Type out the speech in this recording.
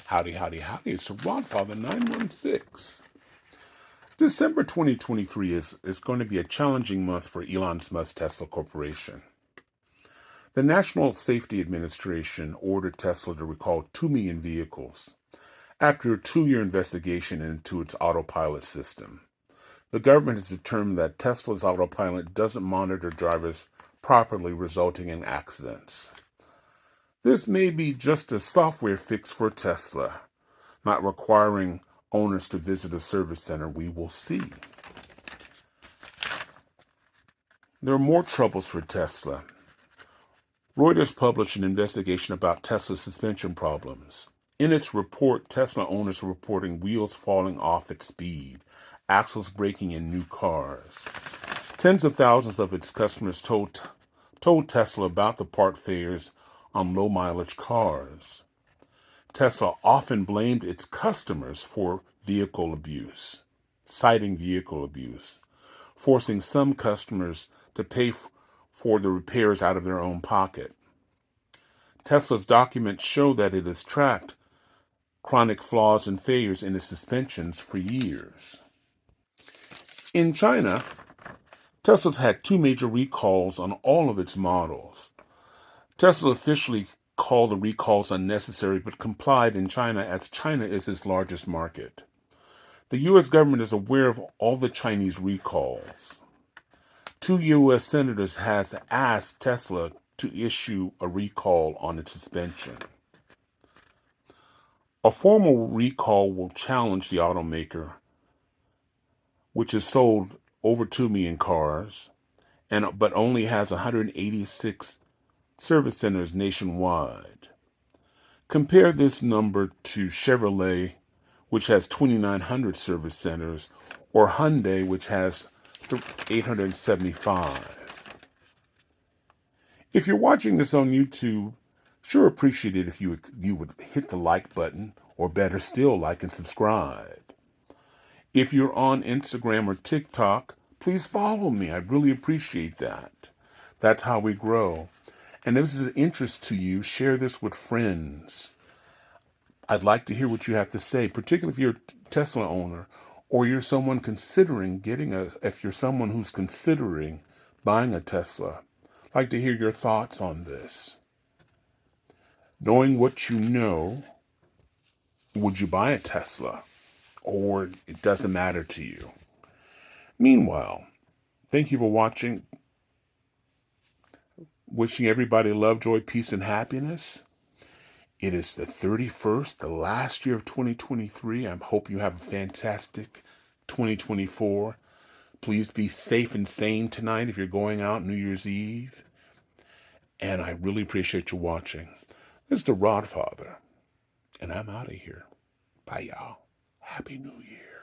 Howdy, howdy, howdy. It's the Rodfather 916. December 2023 is going to be a challenging month for Elon Musk's Tesla Corporation. The National Safety Administration ordered Tesla to recall 2 million vehicles after a 2-year investigation into its autopilot system. The government has determined that Tesla's autopilot doesn't monitor drivers properly, resulting in accidents. This may be just a software fix for Tesla, not requiring owners to visit a service center. We will see. There are more troubles for Tesla. Reuters published an investigation about Tesla's suspension problems. In its report, Tesla owners are reporting wheels falling off at speed, axles breaking in new cars. Tens of thousands of its customers told Tesla about the part failures on low-mileage cars. Tesla often blamed its customers for vehicle abuse, citing vehicle abuse, forcing some customers to pay for the repairs out of their own pocket. Tesla's documents show that it has tracked chronic flaws and failures in its suspensions for years. In China, Tesla's had 2 major recalls on all of its models. Tesla officially called the recalls unnecessary but complied in China, as China is its largest market. The U.S. government is aware of all the Chinese recalls. 2 U.S. senators have asked Tesla to issue a recall on its suspension. A formal recall will challenge the automaker, which has sold over 2 million cars, but only has 186 service centers nationwide. Compare this number to Chevrolet, which has 2,900 service centers, or Hyundai, which has 875. If you're watching this on YouTube, sure appreciate it if you would hit the like button, or better still, like and subscribe. If you're on Instagram or TikTok, please follow me. I really appreciate that. That's how we grow. And if this is of interest to you, share this with friends. I'd like to hear what you have to say, particularly if you're a Tesla owner or you're someone considering if you're someone who's considering buying a Tesla. I'd like to hear your thoughts on this. Knowing what you know, would you buy a Tesla? Or it doesn't matter to you? Meanwhile, thank you for watching. Wishing everybody love, joy, peace, and happiness. It is the 31st, the last year of 2023. I hope you have a fantastic 2024. Please be safe and sane tonight if you're going out New Year's Eve. And I really appreciate you watching. This is the Rodfather, and I'm out of here. Bye, y'all. Happy New Year.